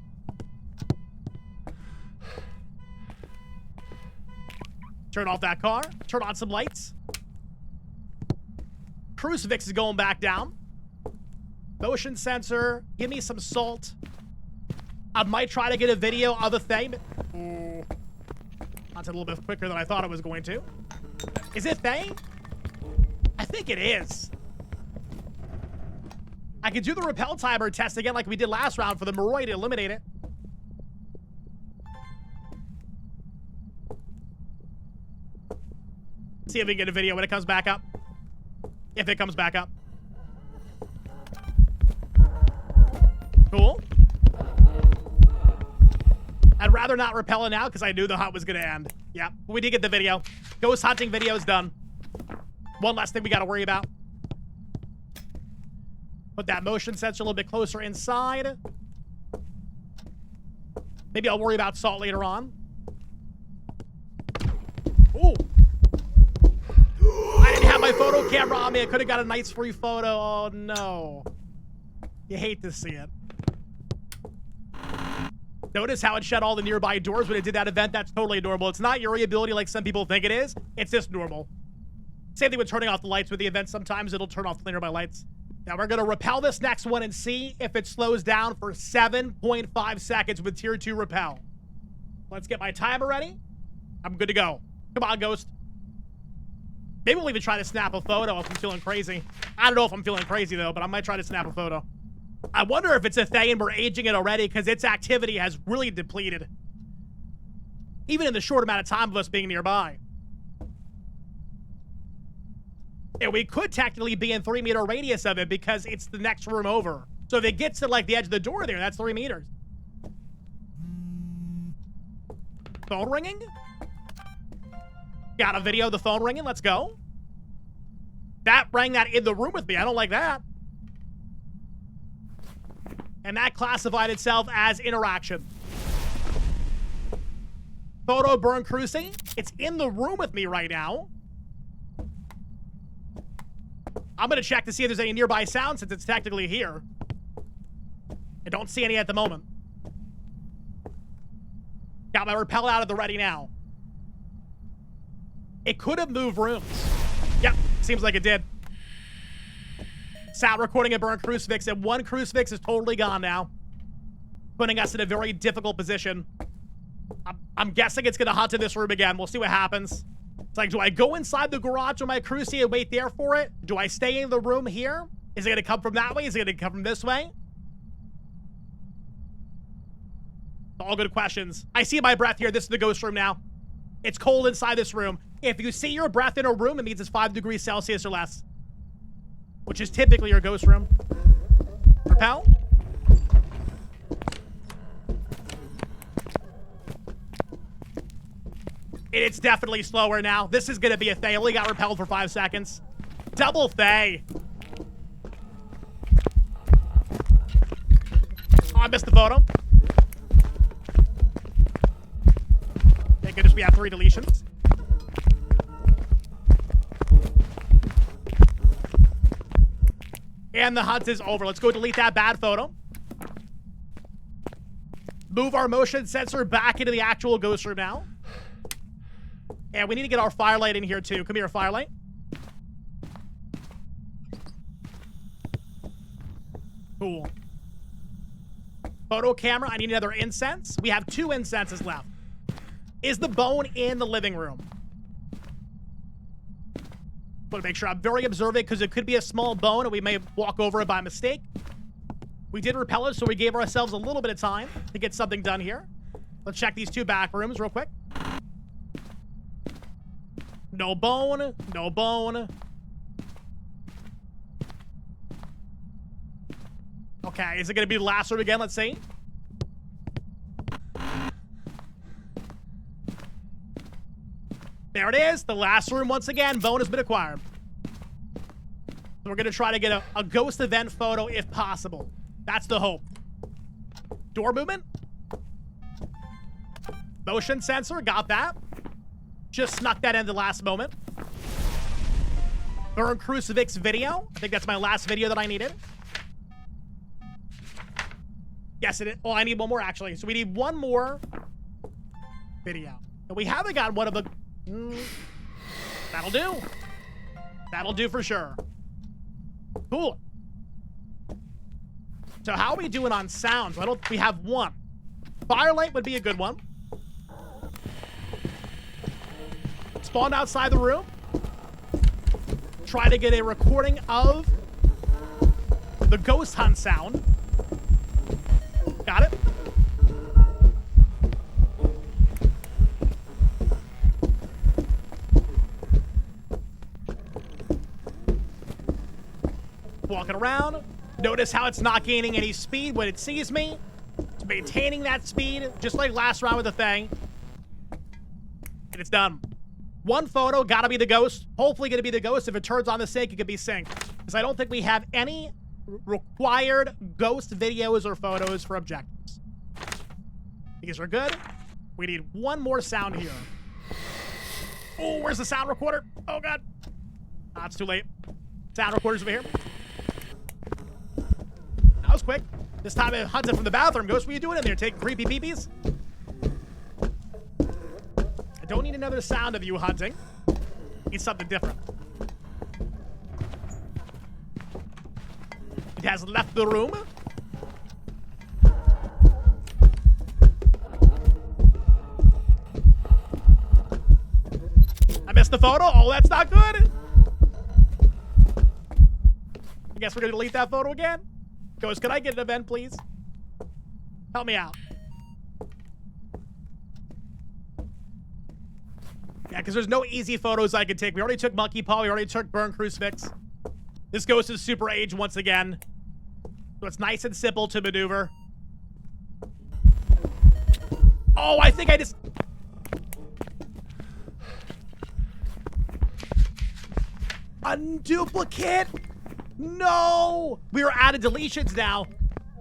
Turn off that car. Turn on some lights. Crucifix is going back down. Motion sensor. Give me some salt. I might try to get a video of a Thaye. That's a little bit quicker than I thought it was going to. Is it Thaye? I think it is. I could do the repel timer test again like we did last round for the Moroi to eliminate it. See if we can get a video when it comes back up. If it comes back up. Cool. I'd rather not repel it now because I knew the hunt was going to end. Yeah, we did get the video. Ghost hunting video is done. One last thing we got to worry about. Put that motion sensor a little bit closer inside. Maybe I'll worry about salt later on. Ooh. I didn't have my photo camera on me. I could have got a nice free photo. Oh, no. You hate to see it. Notice how it shut all the nearby doors when it did that event? That's totally normal. It's not Yuri ability like some people think it is. It's just normal. Same thing with turning off the lights with the event. Sometimes it'll turn off the nearby lights. Now we're going to repel this next one and see if it slows down for 7.5 seconds with tier 2 repel. Let's get my timer ready. I'm good to go. Come on, Ghost. Maybe we'll even try to snap a photo if I'm feeling crazy. I don't know if I'm feeling crazy, though, but I might try to snap a photo. I wonder if it's a Thaye and we're aging it already because its activity has really depleted. Even in the short amount of time of us being nearby. And we could technically be in 3-meter radius of it because it's the next room over. So if it gets to, like, the edge of the door there, that's 3 meters. Phone ringing? Got a video of the phone ringing. Let's go. That rang that in the room with me. I don't like that. And that classified itself as interaction. Photo burn cruising. It's in the room with me right now. I'm going to check to see if there's any nearby sound since it's technically here. I don't see any at the moment. Got my repel out of the ready now. It could have moved rooms. Yep, seems like it did. Sound recording a burn crucifix, and one crucifix is totally gone now. Putting us in a very difficult position. I'm guessing it's going to hunt in this room again. We'll see what happens. It's like, do I go inside the garage with my cruci and wait there for it? Do I stay in the room here? Is it going to come from that way? Is it going to come from this way? All good questions. I see my breath here. This is the ghost room now. It's cold inside this room. If you see your breath in a room, it means it's 5 degrees Celsius or less. Which is typically your ghost room. Repel. It's definitely slower now. This is going to be a Thaye. Only got repelled for 5 seconds. Double Thaye. Oh, I missed the photo. Thank goodness we have 3 deletions. And the hunt is over. Let's go delete that bad photo. Move our motion sensor back into the actual ghost room now. And we need to get our firelight in here, too. Come here, firelight. Cool. Photo camera. I need another incense. We have 2 incenses left. Is the bone in the living room? Want to make sure I'm very observant because it could be a small bone and we may walk over it by mistake. We did repel it, so we gave ourselves a little bit of time to get something done here. Let's check these 2 back rooms real quick. No bone. No bone. Okay, is it going to be the last room again? Let's see. There it is. The last room once again. Bone has been acquired. So we're going to try to get a ghost event photo if possible. That's the hope. Door movement. Motion sensor. Got that. Just snuck that in the last moment. Burn crucifix video. I think that's my last video that I needed. Yes, it is. Oh, I need one more, actually. So we need one more video. And we haven't got one of the... that'll do. That'll do for sure. Cool. So how are we doing on sounds? We have one. Firelight would be a good one. Spawned outside the room. Try to get a recording of the ghost hunt sound. Got it. Walking around. Notice how it's not gaining any speed when it sees me. It's maintaining that speed, just like last round with the Thaye. And it's done. One photo, gotta be the ghost. Hopefully gonna be the ghost. If it turns on the sync, it could be synced. Because I don't think we have any required ghost videos or photos for objectives. These are good. We need one more sound here. Oh, where's the sound recorder? Oh, God. Ah, it's too late. Sound recorder's over here. That was quick. This time it hunted from the bathroom. Ghost, what are you doing in there? Taking creepy peepees? I don't need another sound of you hunting. Need something different. has left the room. I missed the photo. Oh, that's not good. I guess we're gonna delete that photo again. Ghost, can I get an event, please? Help me out. Yeah, because there's no easy photos I can take. We already took Monkey Paw. We already took Burn Crucifix. This ghost is super aged once again. So it's nice and simple to maneuver. Oh, I think I just... Unduplicate? No! We are out of deletions now.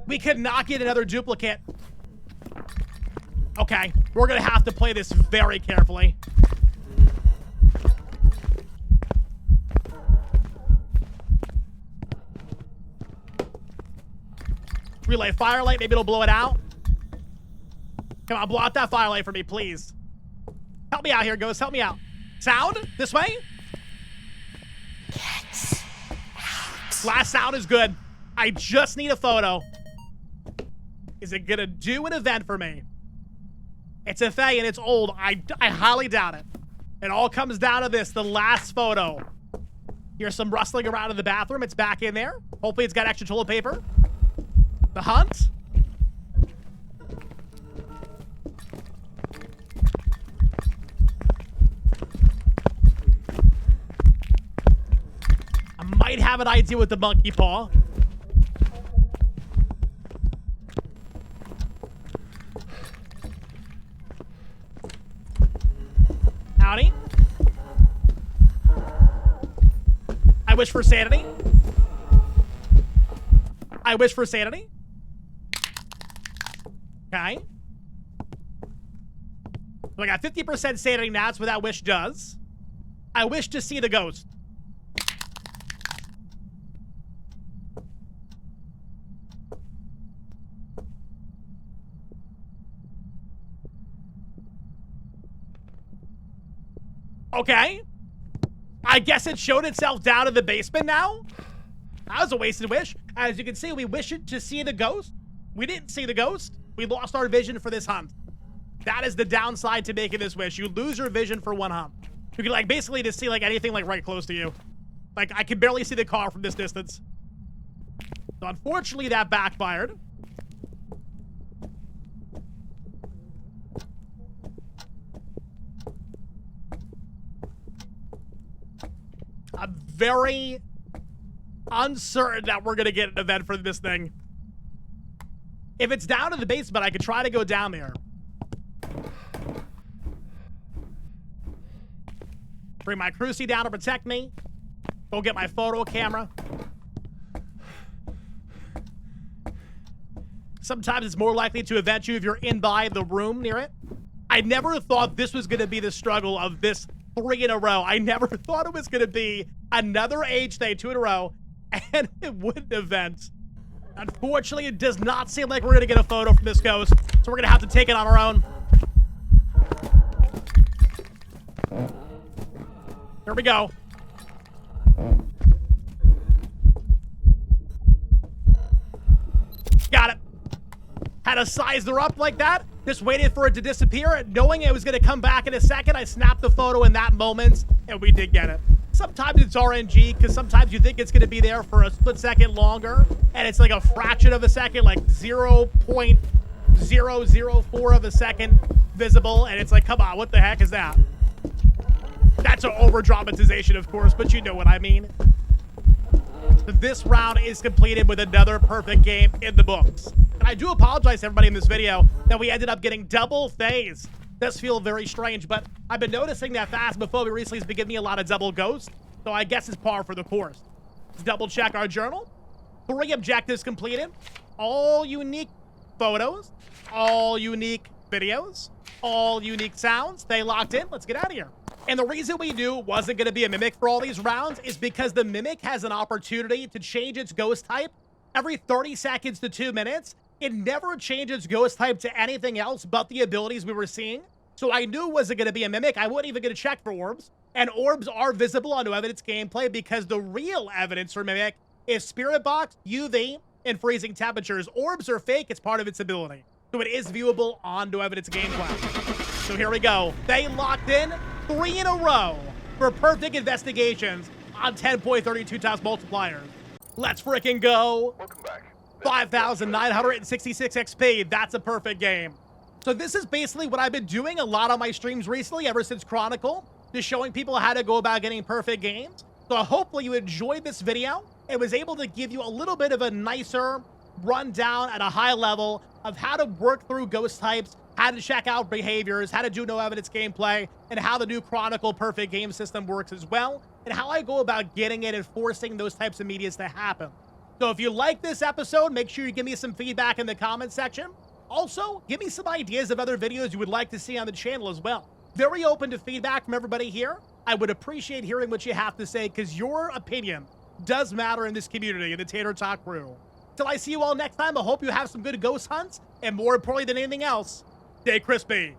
We could not get another duplicate. Okay, we're gonna have to play this very carefully. Relay firelight, maybe it'll blow it out. Come on, blow out that firelight for me, please. Help me out here, Ghost, help me out. Sound? This way? Get out. Last sound is good. I just need a photo. Is it gonna do an event for me? It's a Thaye and it's old. I highly doubt it. It all comes down to this, the last photo. Here's some rustling around in the bathroom. It's back in there. Hopefully it's got extra toilet paper. The hunt? I might have an idea with the monkey paw. Howdy. I wish for sanity. I wish for sanity. Okay. So I got 50% sanity now. That's what that wish does. I wish to see the ghost. Okay. I guess it showed itself down in the basement now. That was a wasted wish. As you can see, we wish it to see the ghost. We didn't see the ghost. We lost our vision for this hunt. That is the downside to making this wish. You lose your vision for one hunt. You can like basically just see like anything like right close to you. Like I can barely see the car from this distance. So unfortunately that backfired. I'm very uncertain that we're gonna get an event for this thing. If it's down in the basement, I could try to go down there. Bring my crucie down to protect me. Go get my photo camera. Sometimes it's more likely to event you if you're in by the room near it. I never thought this was gonna be the struggle of this 3 in a row. I never thought it was gonna be another age day 2 in a row and it wouldn't event. Unfortunately, it does not seem like we're gonna get a photo from this ghost, so we're gonna have to take it on our own. Here we go. Got it. Had to size her up like that. Just waited for it to disappear. Knowing it was gonna come back in a second, I snapped the photo in that moment, and we did get it. Sometimes it's RNG, because sometimes you think it's going to be there for a split second longer, and it's like a fraction of a second, like 0.004 of a second visible, and it's like, come on, what the heck is that? That's an over-dramatization, of course, but you know what I mean. This round is completed with another perfect game in the books. And I do apologize to everybody in this video that we ended up getting double Thays. Does feel very strange, but I've been noticing that Phasmophobia recently has been giving me a lot of double ghosts, so I guess it's par for the course. Let's double check our journal. 3 objectives completed. All unique photos, all unique videos, all unique sounds. They locked in. Let's get out of here. And the reason we knew it wasn't going to be a mimic for all these rounds is because the mimic has an opportunity to change its ghost type every 30 seconds to 2 minutes. It never changes ghost type to anything else but the abilities we were seeing. So I knew it wasn't going to be a mimic. I wasn't even going to check for orbs. And orbs are visible on no evidence gameplay because the real evidence for mimic If Spirit Box, UV, and freezing temperatures, orbs are fake, it's part of its ability. So it is viewable on No Evidence gameplay. So here we go. They locked in 3 in a row for perfect investigations on 10.32 times multipliers. Let's freaking go. Welcome back. 5,966 XP. That's a perfect game. So this is basically what I've been doing a lot on my streams recently, ever since Chronicle, just showing people how to go about getting perfect games. So hopefully you enjoyed this video and was able to give you a little bit of a nicer rundown at a high level of how to work through ghost types, how to check out behaviors, how to do no evidence gameplay, and how the new Chronicle perfect game system works as well, and how I go about getting it and forcing those types of medias to happen. So if you like this episode, make sure you give me some feedback in the comment section. Also, give me some ideas of other videos you would like to see on the channel as well. Very open to feedback from everybody here. I would appreciate hearing what you have to say, because your opinion does matter in this community, in the Tater Talk crew. Till I see you all next time, I hope you have some good ghost hunts, and more importantly than anything else, stay crispy.